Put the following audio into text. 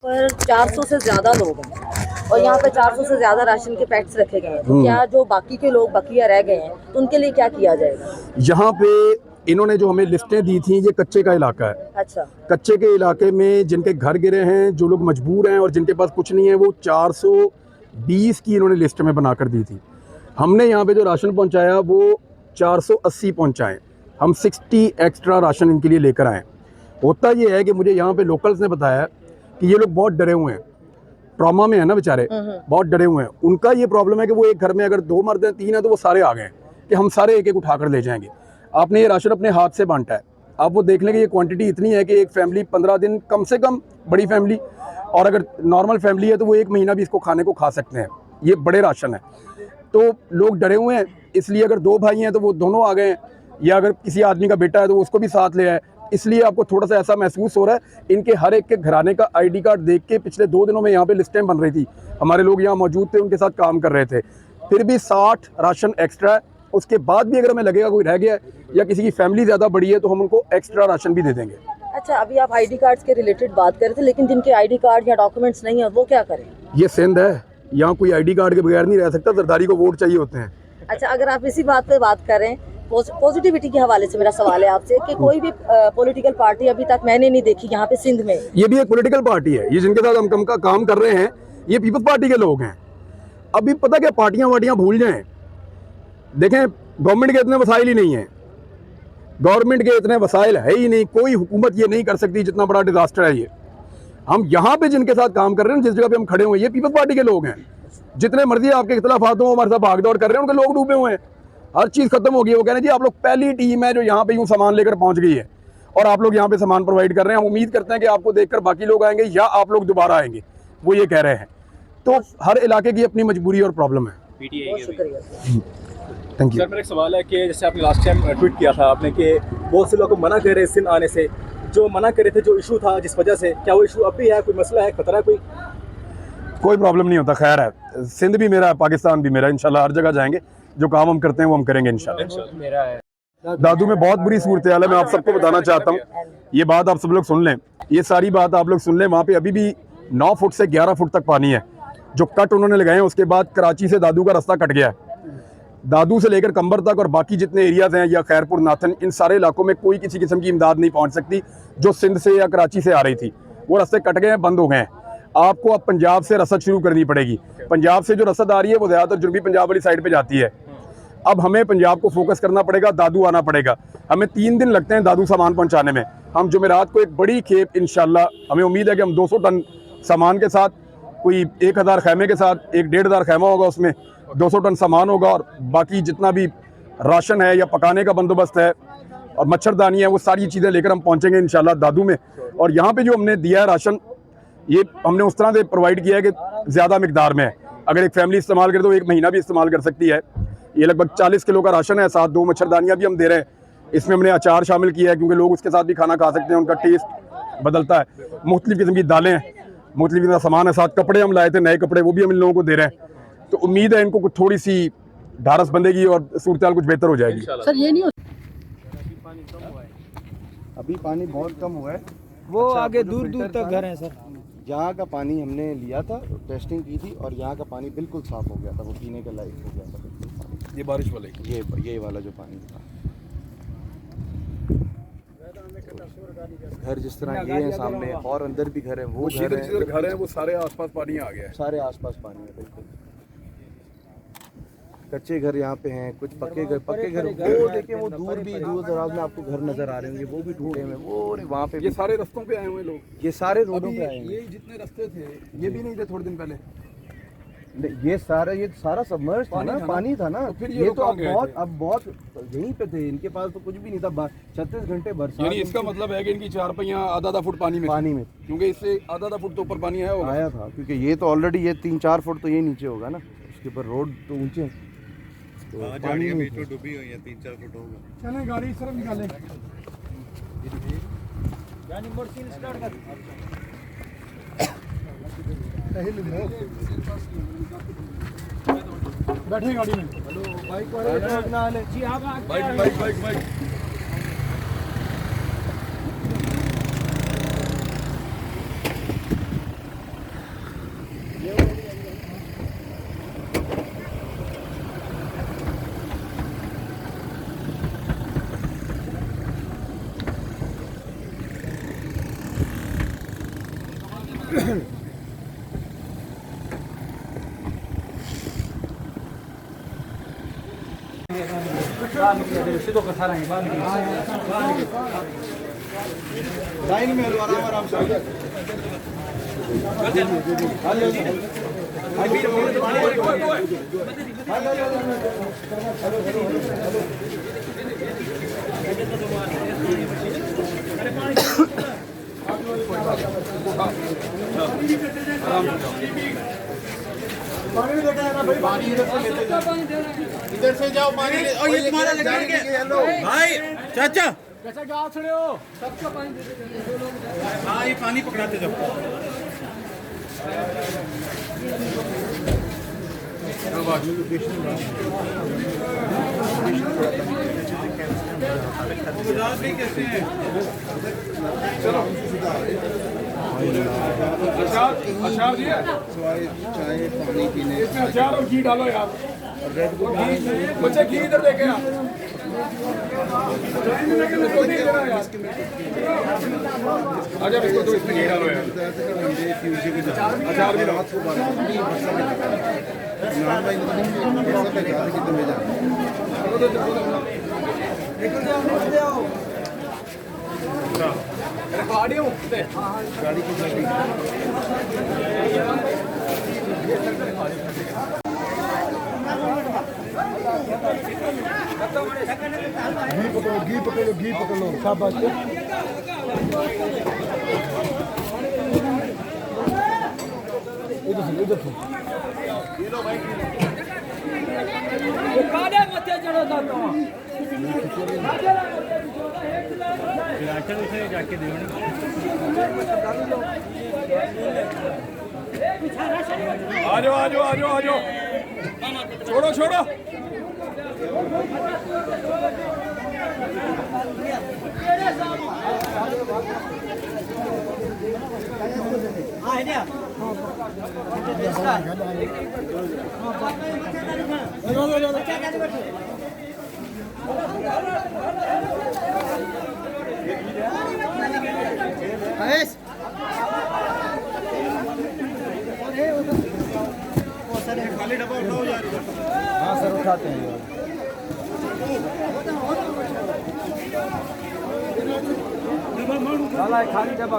पर 400 से ज़्यादा लोग हैं और यहाँ पे 400 से ज़्यादा राशन के पैक्स रखे गए हैं, तो क्या जो बाकी के लोग बकिया रह गए हैं तो उनके लिए क्या किया जाएगा? यहाँ पे इन्होंने जो हमें लिस्टें दी थी, ये कच्चे का इलाका है। अच्छा, कच्चे के इलाके में जिनके घर गिरे हैं, जो लोग मजबूर हैं और जिनके पास कुछ नहीं है, वो 420 की इन्होंने लिस्ट में बनाकर दी थी। हमने यहाँ पे जो राशन पहुँचाया वो 480 पहुँचाए। हम 60 एक्स्ट्रा राशन इनके लिए लेकर आए। होता ये है कि मुझे यहाँ पे लोकल्स ने बताया कि ये लोग बहुत डरे हुए हैं, ट्रॉमा में है ना बेचारे, बहुत डरे हुए हैं। उनका ये प्रॉब्लम है कि वो एक घर में अगर 2 मर्द हैं, 3 हैं, तो वो सारे आ गए हैं कि हम सारे एक एक उठाकर ले जाएंगे। आपने ये राशन अपने हाथ से बांटा है, आप वो देख लें कि ये क्वांटिटी इतनी है कि एक फैमिली 15 दिन कम से कम, बड़ी फैमिली, और अगर नॉर्मल फैमिली है तो वो 1 महीना भी इसको खाने को खा सकते हैं। ये बड़े राशन है। तो लोग डरे हुए हैं, इसलिए अगर 2 भाई हैं तो वो दोनों आ गए हैं, या अगर किसी आदमी का बेटा है तो उसको भी साथ ले आए। इसलिए आपको थोड़ा सा ऐसा महसूस हो रहा है। इनके हर एक के घराने का आईडी कार्ड देख के पिछले 2 दिनों में यहाँ पे लिस्टें बन रही थी, हमारे लोग यहाँ मौजूद थे, उनके साथ काम कर रहे थे। फिर भी 60 राशन एक्स्ट्रा है। उसके बाद भी अगर हमें लगेगा कोई रह गया है या किसी की फैमिली ज़्यादा बड़ी है तो हम उनको एक्स्ट्रा राशन भी दे देंगे। अच्छा, अभी आप आईडी कार्ड्स के रिलेटेड बात कर रहे थे, लेकिन जिनके आईडी कार्ड या डॉक्यूमेंट्स नहीं है वो क्या करें? ये सिंध है, यहाँ कोई आईडी कार्ड के बगैर नहीं रह सकता, जरदारी को वोट चाहिए होते हैं। अच्छा, अगर आप इसी बात पे बात करें, पॉजिटिविटी के हवाले से मेरा सवाल है आपसे कि कोई भी पॉलिटिकल पार्टी अभी तक मैंने नहीं देखी यहाँ पे सिंध में। ये भी एक पॉलिटिकल पार्टी है, ये जिनके साथ हम कम का काम कर रहे हैं, ये पीपल्स पार्टी के लोग हैं। अभी पता क्या, पार्टियां वार्टियां भूल जाएं। देखें, गवर्नमेंट के इतने वसाइल ही नहीं है, गवर्नमेंट के इतने वसाइल है ही नहीं। कोई हुकूमत ये नहीं कर सकती जितना बड़ा डिजास्टर है ये। हम यहाँ पे जिनके साथ काम कर रहे हैं, जिस जगह पे हम खड़े हुए, ये पीपल्स पार्टी के लोग हैं। जितने मर्जी आपके इख्तलाफात हो, हमारे साथ भागदौड़ कर रहे हैं, उनके लोग डूबे हुए हैं। हर चीज़ खत्म हो गई है। वो कह रहे हैं जी आप लोग पहली टीम है जो यहाँ पे यूँ सामान लेकर पहुँच गई है और आप लोग यहाँ पे सामान प्रोवाइड कर रहे हैं। हम उम्मीद करते हैं कि आपको देखकर बाकी लोग आएंगे या आप लोग दोबारा आएंगे, वो ये कह रहे हैं। तो हर इलाके की अपनी मजबूरी और प्रॉब्लम है। बहुत शुक्रिया। थैंक यू सर, मेरा एक सवाल है कि जैसे आपने लास्ट टाइम ट्वीट किया था आपने कि बहुत से लोग मना कर रहे हैं सिंध आने से, जो मना कर रहे थे, जो इशू था जिस वजह से, क्या वो इशू अब भी है? कोई मसला है, खतरा है कोई प्रॉब्लम नहीं होता, खैर है। सिंध भी मेरा है, पाकिस्तान भी मेरा, इंशाल्लाह हर जगह जाएंगे। जो काम हम करते हैं वो हम करेंगे इंशाल्लाह। दादू में बहुत बुरी सूरत हाल है, मैं आप सबको बताना चाहता हूँ। ये बात आप सब लोग सुन लें, ये सारी बात आप लोग सुन लें। वहाँ पे अभी भी 9 फुट से 11 फुट तक पानी है। जो कट उन्होंने लगाए हैं, उसके बाद कराची से दादू का रास्ता कट गया है। दादू से लेकर कंबर तक और बाकी जितने एरियाज हैं, या खैरपुर, नाथन, इन सारे इलाकों में कोई किसी किस्म की इमदाद नहीं पहुँच सकती जो सिंध से या कराची से आ रही थी। वो रास्ते कट गए हैं, बंद हो गए हैं। आपको अब पंजाब से रसद शुरू करनी पड़ेगी। पंजाब से जो रसद आ रही है वो ज़्यादातर जुनूबी पंजाब वाली साइड पे जाती है। अब हमें पंजाब को फोकस करना पड़ेगा, दादू आना पड़ेगा। हमें 3 दिन लगते हैं दादू सामान पहुंचाने में। हम जुमेरात को एक बड़ी खेप, इंशाल्लाह हमें उम्मीद है कि हम 200 टन सामान के साथ, कोई 1000 खैमे के साथ, 1-1.5 खैमा होगा, उसमें 200 टन सामान होगा, और बाकी जितना भी राशन है या पकाने का बंदोबस्त है और मच्छरदानी है, वो सारी चीज़ें लेकर हम पहुँचेंगे इंशाल्लाह दादू में। और यहाँ पर जो हमने दिया है राशन, ये हमने उस तरह से प्रोवाइड किया है कि ज़्यादा मिकदार में है। अगर एक फैमिली इस्तेमाल करे तो 1 महीना भी इस्तेमाल कर सकती है। ये लगभग 40 किलो का राशन है, साथ 2 मच्छरदानियाँ भी हम दे रहे हैं। इसमें हमने अचार शामिल किया है क्योंकि लोग उसके साथ भी खाना खा सकते हैं, उनका टेस्ट बदलता है। मुख्तलिफ किस्म की दालें हैं, मुख्तलिफ किस्म का सामान है, साथ कपड़े हम लाए थे, नए कपड़े, वो भी हम इन लोगों को दे रहे हैं। तो उम्मीद है इनको कुछ थोड़ी सी ढारस बंधेगी और सूरत हाल कुछ बेहतर हो जाएगी। सर, ये नहीं अभी पानी बहुत कम हुआ है, वो आगे दूर दूर तक घर हैं सर। यहाँ का पानी हमने लिया था, टेस्टिंग की थी, और यहाँ का पानी बिल्कुल साफ़ हो गया था, वो पीने के लायक हो गया था बिल्कुल। ये बारिश वाले, ये वाला जो पानी था। घर जिस तरह ये है सामने, और अंदर भी घर है, वो घर है, वो सारे आसपास पानी आ गया है। सारे आसपास पानी है बिल्कुल। कच्चे घर यहाँ पे हैं, कुछ पक्के घर वो देखिए, वो दूर दराज में आपको घर नजर आ रहे होंगे, वो भी टूटे हुए, वो वहाँ पे। ये सारे रास्तों पे आए हुए लोग, ये सारे रोडों पे आए हैं। ये जितने रास्ते थे ये भी नहीं थे थोड़े दिन पहले। ये सारा सबमर्ज था ना, पानी था ना। तो फिर ये तो अब बहुत यहीं पे थे, इनके पास तो कुछ भी नहीं था। 36 घंटे बरसात। यानी इसका मतलब है कि इनकी 4 पहियां आधा फुट पानी में क्योंकि इससे आधा फुट तो ऊपर पानी आया था, क्योंकि ये तो ऑलरेडी ये 3-4 फुट तो ये नीचे होगा ना, उसके ऊपर रोड तो ऊंचे, तो गाड़ियाँ बीच में डूबी हुई हैं, 3-4 फुट होगा। चलें गाड़ी इस तरफ निकालें। बैठे गाड़ी में। हेलो बाइक वाले जी, आप बाइक लाइन में लो, आराम आराम से। इधर से जाओ पानी ले। और ये तुम्हारा भाई चाचा हाँ ये पानी पकड़ाते जाओ। कैसे हैं चाय पानी पीने अचार और घी डालो यार, बच्चे घी इधर लेके आ। अच्छा इसको तो इसमें घी डालो यार, अचार भी डालो। गाड़ी की घी पकड़ लो शाबाश। इधर से जाके आ जाओ, छोड़ो। खाली डब्बा उठाओ यार। हाँ सर उठाते हैं। खाली डब्बा